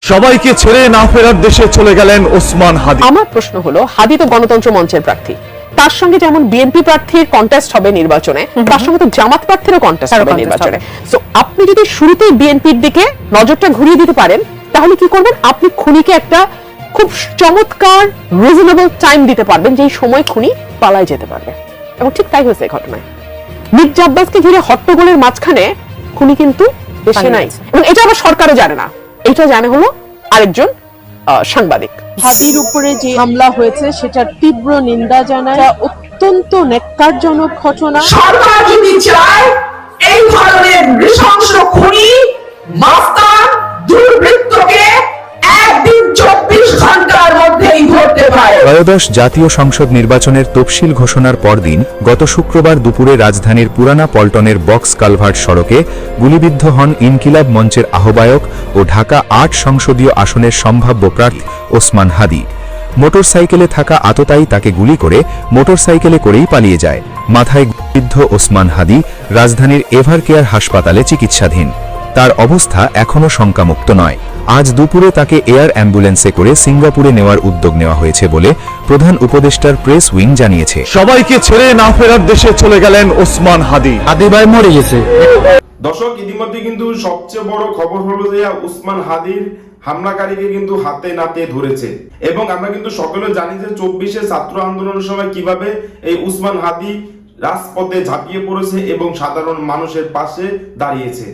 সবাইকে ছেড়ে না ফেরার দেশে চলে গেলেন ওসমান হাদি। আমার প্রশ্ন হলো, হাদি তো গণতন্ত্র মঞ্চের প্রার্থী, তার সঙ্গে যেমন বিএনপি প্রার্থীর কন্টেস্ট হবে নির্বাচনে, তার সঙ্গে তো জামাত প্রার্থীরও কন্টেস্ট হবে নির্বাচনে। সো আপনি যদি শুরুতেই বিএনপির দিকে নজরটা ঘুরিয়ে দিতে পারেন, তাহলে কি করবেন? আপনি খুনিকে একটা খুব চমৎকার রিজনেবল টাইম দিতে পারবেন, যেই সময় খুনি পালায় যেতে পারবে। এবং ঠিক তাই হয়েছে এই ঘটনায়। মির্জা আব্বাসকে ঘিরে হট্টগোলের মাঝখানে খুনি কিন্তু দেশে নাই, এবং এটা আবার সরকারও জানে না। এটা জানে হলো আরেকজন সাংবাদিক। হাদির উপরে যে হামলা হয়েছে সেটার তীব্র নিন্দা জানায়, অত্যন্ত ন্যাক্কারজনক ঘটনা। সরকার যদি চায় এই ধরনের নৃশংস খুনি মাস্তান দুর্বৃত্তকে একদিন 24 ঘন্টার মধ্যেই ধরতে পারে। ত্রয়োদশ জাতীয় সংসদ নির্বাচনের তফসিল ঘোষণার পরদিন গত শুক্রবার দুপুরে রাজধানীর পুরানা পল্টনের বক্স কালভার্ট সড়কে গুলিবিদ্ধ হন ইনকিলাব মঞ্চের আহ্বায়ক ও ঢাকা ৮ সংসদীয় আসনের সম্ভাব্য প্রার্থী ওসমান হাদি। মোটরসাইকেলে থাকা আততায়ী তাকে গুলি করে মোটরসাইকেলে করেই পালিয়ে যায়। মাথায় গুলিবিদ্ধ ওসমান হাদি রাজধানীর এভারকেয়ার হাসপাতালে চিকিৎসাধীন। তার অবস্থা এখনও শঙ্কামুক্ত নয়। আজ দুপুরে তাকে এয়ার অ্যাম্বুলেন্সে করে সিঙ্গাপুরে নেওয়ার উদ্যোগ নেওয়া হয়েছে বলে প্রধান উপদেষ্টার প্রেস উইং জানিয়েছে। সবাইকে ছেড়ে না ফেরার দেশে চলে গেলেন ওসমান হাদি। হাদি ভাই মরে গেছে। দর্শক, ইতিমধ্যে কিন্তু সবচেয়ে বড় খবর হলো যে ওসমান হাদির হামলাকারীকে কিন্তু হাতে নাতে ধরেছে। এবং আমরা কিন্তু সকলে জানি যে 24শে ছাত্র আন্দোলনের সময় কিভাবে এই ওসমান হাদি রাজপথে ঝাঁপিয়ে পড়েছে এবং সাধারণ মানুষের পাশে দাঁড়িয়েছে।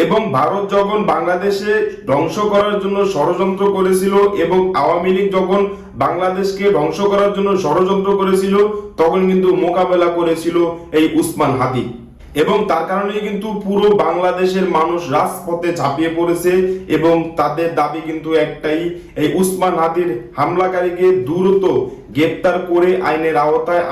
এবং ভারত যখন বাংলাদেশে ধ্বংস করার জন্য ষড়যন্ত্র করেছিল এবং আওয়ামী লীগ যখন বাংলাদেশকে ধ্বংস করার জন্য ষড়যন্ত্র করেছিল, তখন কিন্তু মোকাবেলা করেছিল এই ওসমান হাদি। এবং তার কারণে কিন্তু পুরো বাংলাদেশের মানুষ রাজপথে ঝাঁপিয়ে পড়েছে এবং তাদের দাবি কিন্তু একটাই, এই ওসমান হাদির হামলাকারীকে দ্রুত গ্রেপ্তার করে আইনের আওতায়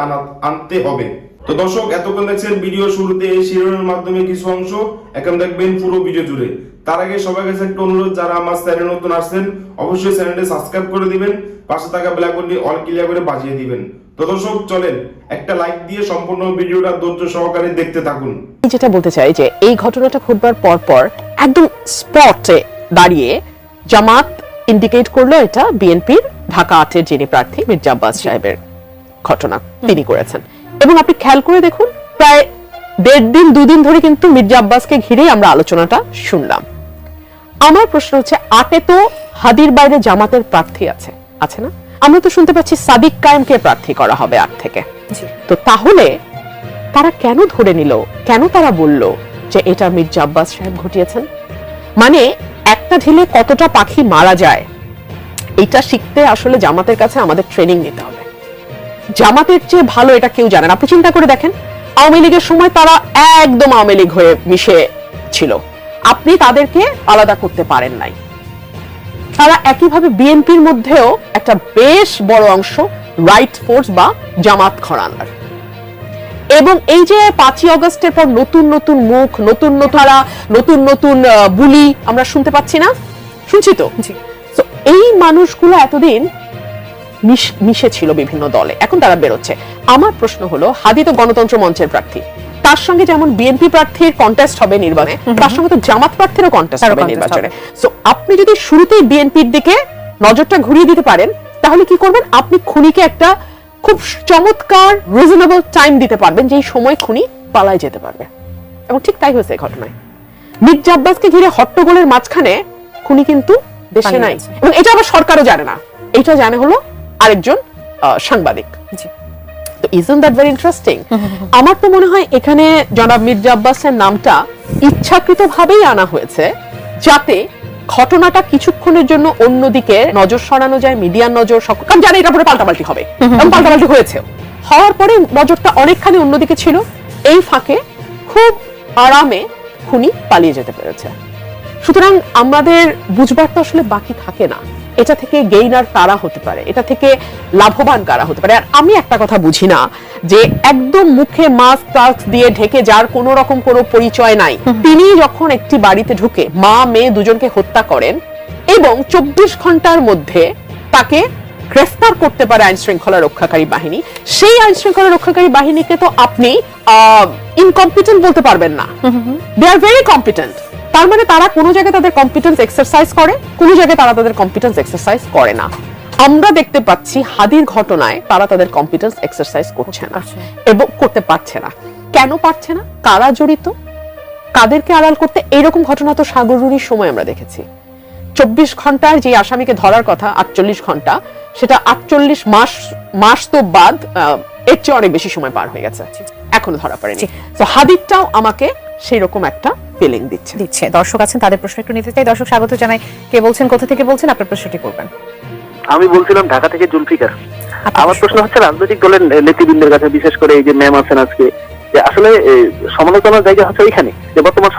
আনতে হবে। তো দর্শক, এতক্ষণ দেখছেন ভিডিও শুরুতে এই শিরোনামের মাধ্যমে কিছু অংশ, এখন দেখবেন পুরো ভিডিও জুড়ে। তার আগে সবার কাছে একটা অনুরোধ, যারা আমার চ্যানেলে নতুন আসছেন অবশ্যই চ্যানেলটি সাবস্ক্রাইব করে দিবেন, পাশে থাকা বেল আইকনটি অল ক্লিয়ার করে বাজিয়ে দিবেন। তো দর্শক, চলেন একটা লাইক দিয়ে সম্পূর্ণ ভিডিওটা ধৈর্য সহকারে দেখতে থাকুন। যেটা বলতে চাই যে এই ঘটনাটা ঘটবার পর একদম স্পটে দাঁড়িয়ে জামাত ইন্ডিকেট করলো এটা বিএনপির ঢাকা ৮-এর যিনি প্রার্থী মির্জা আব্বাস সাহেবের ঘটনা তিনি করেছেন। এবং আপনি খেয়াল করে দেখুন, প্রায় ১.৫ দিন ২ দিন ধরে কিন্তু মির্জা আব্বাসকে ঘিরেই আমরা আলোচনাটা শুনলাম। আমার প্রশ্ন হচ্ছে, ৮-এ তো হাদির বাইরে জামাতের প্রার্থী আছে না? আমরা তো শুনতে পাচ্ছি সাদিক কায়েমকে প্রার্থী করা হবে ৮ থেকে। তো তাহলে তারা কেন ধরে নিল, কেন তারা বলল যে এটা মির্জা আব্বাস সাহেব ঘটিয়েছেন? মানে একটা ঢিলে কতটা পাখি মারা যায়, এটা শিখতে আসলে জামাতের কাছে আমাদের ট্রেনিং নিতে হবে। জামাতের চেয়ে ভালো এটা কেউ জানে না। আপনি চিন্তা করে দেখেন, আওয়ামী লীগের সময় তারা একদম আওয়ামী লীগ হয়ে মিশে ছিল, আপনি তাদেরকে আলাদা করতে পারেন নাই। তারা একইভাবে বিএনপির মধ্যেও একটা বেশ বড় অংশ রাইট ফোর্স বা জামাত ঘরানার। এবং এই যে 5ই আগস্টের পর নতুন নতুন মুখ, নতুন নতুন বুলি আমরা শুনতে পাচ্ছি না, শুনছি তো। এই মানুষগুলো এতদিন মিশে ছিল বিভিন্ন দলে, এখন তারা বেরোচ্ছে। আমার প্রশ্ন হলো, হাদি তো গণতন্ত্র মঞ্চের প্রার্থী, তার সঙ্গে যেমন বিএনপি প্রার্থীর কন্টেস্ট হবে নির্বাচনে, তার সঙ্গে তো জামাত প্রার্থীরও কন্টেস্ট হবে নির্বাচনে। সো আপনি যদি শুরুতেই বিএনপির দিকে নজরটা ঘুরিয়ে দিতে পারেন, তাহলে কি করবেন? আপনি খুনিকে একটা খুব চমৎকার রিজনেবল টাইম দিতে পারবেন, যেই সময় খুনি পালায় যেতে পারবে। এবং ঠিক তাই হয়েছে এই ঘটনায়। মির্জা আব্বাসকে ঘিরে হট্টগোলের মাঝখানে খুনি কিন্তু দেশে নাই, এবং এটা আবার সরকারও জানে না। এটা জানে হলো আরেকজন সাংবাদিক। তো ইজন্ট দ্যাট ভেরি ইন্টারেস্টিং? আমার তো মনে হয় এখানে জনাব মির্জা আব্বাসের নামটা ইচ্ছাকৃতভাবেই আনা হয়েছে, যাতে ঘটনাটা কিছুক্ষণের জন্য অন্যদিকে নজর সরানো যায়, মিডিয়ার নজর। কারণ জানে এটা পরে পাল্টাপাল্টি হবে, এবং পাল্টাপাল্টি হয়েছে। হওয়ার পরে নজরটা অনেকখানি অন্যদিকে ছিল, এই ফাঁকে খুব আরামে খুনি পালিয়ে যেতে পেরেছে। সুতরাং আমাদের বুঝবার তো আসলে বাকি থাকে না, এটা থেকে গেইনার কারা হতে পারে, এটা থেকে লাভবান কারা হতে পারে। আর আমি একটা কথা বুঝি না, যে একদম মুখে মাস্ক টাস্ক দিয়ে ঢেকে যার কোন রকম কোনো পরিচয় নাই, তিনি যখন একটি বাড়িতে ঢুকে মা মেয়ে দুজনকে হত্যা করেন এবং 24 ঘন্টার মধ্যে তাকে গ্রেফতার করতে পারে আইন শৃঙ্খলা রক্ষাকারী বাহিনী, সেই আইন শৃঙ্খলা রক্ষাকারী বাহিনীকে তো আপনি ইনকম্পিটেন্ট বলতে পারবেন না। দে আর ভেরি কম্পিটেন্ট। তার মানে তারা কোনো জায়গায় তাদের কম্পিটেন্স এক্সারসাইজ করে, কোনো জায়গায় তারা তাদের কম্পিটেন্স এক্সারসাইজ করে না। আমরা দেখতে পাচ্ছি হাদির ঘটনায় তারা তাদের কম্পিটেন্স এক্সারসাইজ করছে না এবং করতে পারছে না। কেন পারছে না? কারা জড়িত, কাদেরকে আড়াল করতে? এইরকম ঘটনা তো সাগররুনির সময় আমরা দেখেছি। 24 ঘন্টার যে আসামিকে ধরার কথা 48 ঘন্টা, সেটা 48 মাস তো বাদ, এর চেয়ে অনেক বেশি সময় পার হয়ে গেছে, এখনো ধরা পড়েনি। তো হাদিরটাও আমাকে সেই রকম একটা ফিলিং দিচ্ছে। দর্শক আছেন, তাদের প্রশ্ন একটু নিতে চাই। দর্শক স্বাগত জানাই। কে বলছেন, কোথা থেকে বলছেন, আপনার প্রশ্নটি করবেন। আমি বলছিলাম ঢাকা থেকে জুলফিকার। আমার প্রশ্ন হচ্ছে রাজনৈতিক দলের নেতৃবৃন্দের কাছে, বিশেষ করে এই যে ম্যাম আছেন আজকে, যে আসলে সমালোচনার জায়গা হচ্ছে ওইখানে যে বর্তমান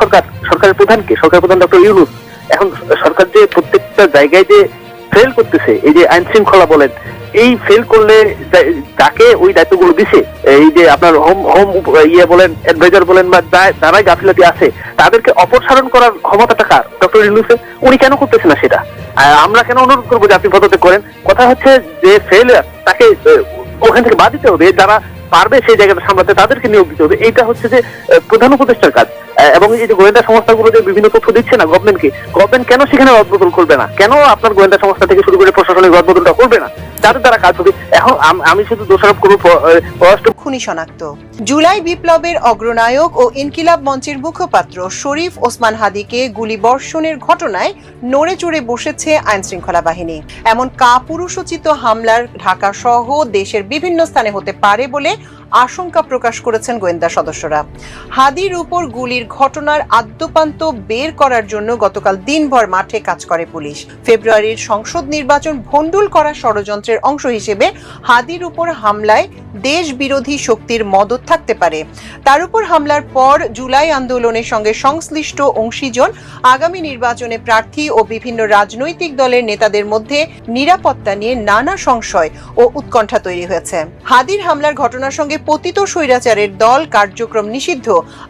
সরকারের প্রধানকে, সরকার প্রধান ডক্টর ইউনূস, এখন সরকার যে প্রত্যেকটা জায়গায় যে ফেল করতেছে, এই যে আইন শৃঙ্খলা বলেন, এই ফেল করলে যাকে ওই দায়িত্বগুলো দিছে, এই যে আপনার হোম বলেন, অ্যাডভাইজার বলেন, বা যারাই গাফিলতি আছে তাদেরকে অপসারণ করার ক্ষমতাটা কার? ডক্টর ইউনূসের। উনি কেন করতেছে না সেটা? আমরা কেন অনুরোধ করবো যে আপনি পদত্যাগ করেন? কথা হচ্ছে যে ফেলিয়ার, তাকে ওখান থেকে বাদ দিতে হবে। যারা পারবে সেই জায়গাটা সামলাতে তাদেরকে নিয়োগ দিতে হবে। এইটা হচ্ছে যে প্রধান উপদেষ্টার কাজ। এবং এই যে গোয়েন্দা সংস্থাগুলো যে বিভিন্ন তথ্য দিচ্ছে না গভর্নমেন্টকে, গভর্নমেন্ট কেন সেখানে রদবদল করবে না? কেন আপনার গোয়েন্দা সংস্থা থেকে শুরু করে প্রশাসনিক রদবদলটা করবে না? যাদের দ্বারা কাজ হবে। এখন আমি শুধু দোষারোপ করবো খুনি শনাক্ত। জুলাই বিপ্লবের অগ্রনায়ক ও ইনকিলাব মঞ্চের মুখপাত্র শরীফ ওসমান হাদিকে গুলিবর্ষণের ঘটনায় নড়ে চড়ে বসেছে আইন শৃঙ্খলা বাহিনী। এমন কাপুরুষোচিত হামলার ঢাকা সহ দেশের বিভিন্ন স্থানে হতে পারে বলে আশঙ্কা প্রকাশ করেছেন গোয়েন্দা সদস্যরা। হাদির উপর গুলির ঘটনার আদ্যোপান্ত বের করার জন্য গতকাল দিনভর মাঠে কাজ করে পুলিশ। ফেব্রুয়ারির সংসদ নির্বাচন ভণ্ডুল করা ষড়যন্ত্রের অংশ হিসেবে হাদির উপর হামলায় দেশ বিরোধী শক্তির মদত থাকতে পারে। তার উপর হামলার পর জুলাই আন্দোলনের সঙ্গে সংশ্লিষ্ট অংশীজন, আগামী নির্বাচনে প্রার্থী ও বিভিন্ন রাজনৈতিক দলের নেতাদের মধ্যে নিরাপত্তা নিয়ে নানা সংশয় ও উৎকণ্ঠা তৈরি হয়েছে। হাদির হামলার ঘটনার সঙ্গে পতিত স্বৈরাচারের দল কার্যক্রম নিষিদ্ধ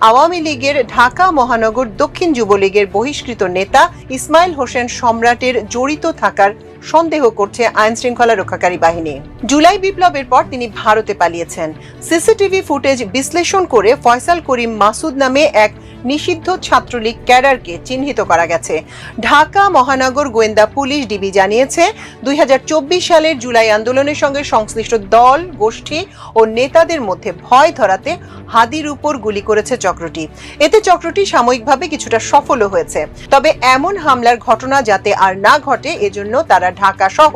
আওয়ামী লীগের ঢাকা মহানগর দক্ষিণ যুবলীগের বহিষ্কৃত নেতা ইসমাইল হোসেন সম্রাটের জড়িত থাকার সন্দেহ করছে আইন শৃঙ্খলা রক্ষাকারী বাহিনী। জুলাই বিপ্লবের পর তিনি ভারতে পালিয়েছেন। সিসিটিভি ফুটেজ বিশ্লেষণ করে ফয়সাল করিম মাসুদ নামে এক নিষিদ্ধ ছাত্রলীগ ক্যাডারকে চিহ্নিত করা গেছে। ঢাকা মহানগর গোয়েন্দা পুলিশ ডিবি জানিয়েছে, 2024 সালের জুলাই আন্দোলনের সঙ্গে সংশ্লিষ্ট দল, গোষ্ঠী ও নেতাদের মধ্যে ভয় ধরাতে হাদির উপর গুলি করেছে চক্রটি। এতে চক্রটি সাময়িকভাবে কিছুটা সফলও হয়েছে। তবে এমন হামলার ঘটনা যাতে আর না ঘটে, এজন্য তারা ঢাকা সহ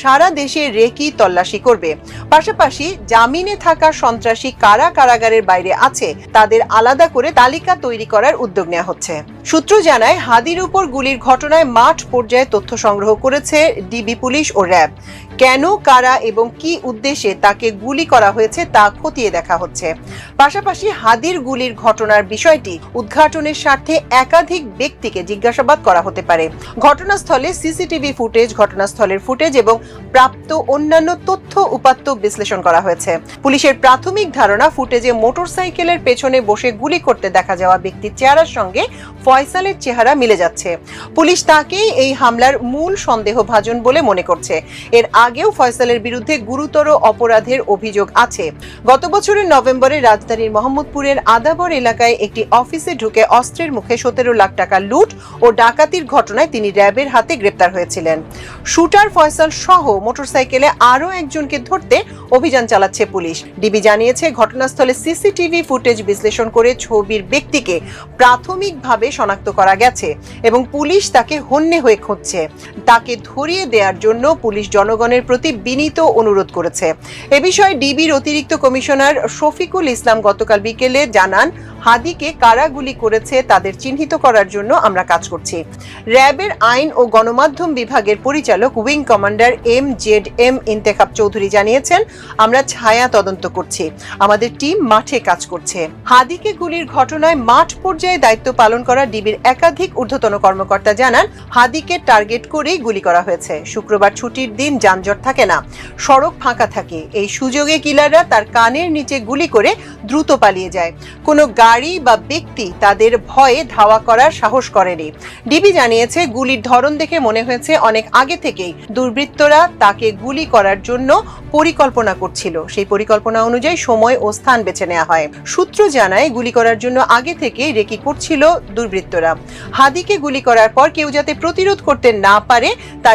সারা দেশে রেকি তল্লাশি করবে। পাশাপাশি জামিনে থাকা সন্ত্রাসী কারা কারাগারের বাইরে আছে তাদের আলাদা করে তালিকা তৈরি করার উদ্যোগ নেওয়া হচ্ছে। সূত্র জানায়, হাদির উপর গুলির ঘটনায় মাঠ পর্যায়ে তথ্য সংগ্রহ করেছে ডিবি পুলিশ ও র্যাব। কেন, কারা এবং কি উদ্দেশ্যে তাকে গুলি করা হয়েছে তা খতিয়ে দেখা হচ্ছে। পাশাপাশি হাদির গুলির ঘটনার বিষয়টি উদ্ঘাটনের স্বার্থে একাধিক ব্যক্তিকে জিজ্ঞাসাবাদ করা হতে পারে। ঘটনাস্থলে সিসিটিভি ফুটেজ, ঘটনাস্থলের ফুটেজ এবং প্রাপ্ত অন্যান্য তথ্য উপাত্ত বিশ্লেষণ করা হয়েছে। পুলিশের প্রাথমিক ধারণা, ফুটেজে মোটরসাইকেলের পেছনে বসে গুলি করতে দেখা যাওয়া ব্যক্তির চেহারার সঙ্গে ফয়সালের চেহারা মিলে যাচ্ছে। পুলিশ তাকেই এই হামলার মূল সন্দেহভাজন বলে মনে করছে। এর আগেও ফয়সালের বিরুদ্ধে গুরুতর অপরাধের অভিযোগ আছে। গত বছরের নভেম্বরে রাজধানীর মোহাম্মদপুরের আদাবর এলাকায় একটি অফিসে ঢুকে অস্ত্রের মুখে 17 লাখ টাকা লুট ও ডাকাতির ঘটনায় তিনি র্যাবের হাতে গ্রেপ্তার হয়েছিলেন। শুটার ফয়সাল সহ মোটরসাইকেলে আরও একজনকে ধরতে অভিযান চালাচ্ছে পুলিশ। ডিবি জানিয়েছে, ঘটনাস্থলে সিসিটিভি ফুটেজ বিশ্লেষণ করে ছবির ব্যক্তিকে প্রাথমিকভাবে শনাক্ত করা গেছে এবং পুলিশ তাকে হন্যে হয়ে খুঁজছে। তাকে ধরিয়ে দেওয়ার জন্য পুলিশ জনগণের প্রতি বিনীত অনুরোধ করেছে। এ বিষয়ে ডিবির অতিরিক্ত কমিশনার শফিকুল ইসলাম গতকাল বিকেলে জানান, হাদিকে কারা গুলি করেছে তাদের চিহ্নিত করার জন্য আমরা কাজ করছি। র্যাবের আইন ও গণমাধ্যম বিভাগের পরিচালক wing commander MZM Intekhab Chowdhury জানিয়েছেন, আমরা ছায়া তদন্ত করছি, আমাদের টিম মাঠে কাজ করছে। হাদিকে গুলির ঘটনায় মাঠ পর্যায়ে দায়িত্ব পালন করা ডিবির একাধিক ঊর্ধ্বতন কর্মকর্তা জানান, হাদিকে টার্গেট করেই গুলি করা হয়েছে। শুক্রবার ছুটির দিন, যানজট থাকে না, সড়ক ফাঁকা থাকে। এই সুযোগে কিলাররা তার কানের নিচে গুলি করে দ্রুত পালিয়ে যায়। কোনো গাড়ি বা ব্যক্তি তাদের ভয়ে ধাওয়া করার সাহস করেনি। ডিবি জানিয়েছে, গুলির ধরন দেখে মনে হয়েছে অনেক আগে থেকেই দুর্বৃত্তরা তাকে গুলি করার জন্য পরিকল্পনা করছিল। সেই পরিকল্পনা অনুযায়ী সময় ও স্থান বেছে নেওয়া হয়। সূত্র জানায়, গুলি করার জন্য আগে থেকেই রেকি করছিল দুর্বৃত্তরা। হাদিকে গুলি করার পর কেউ যাতে প্রতিরোধ করতে না পারে তার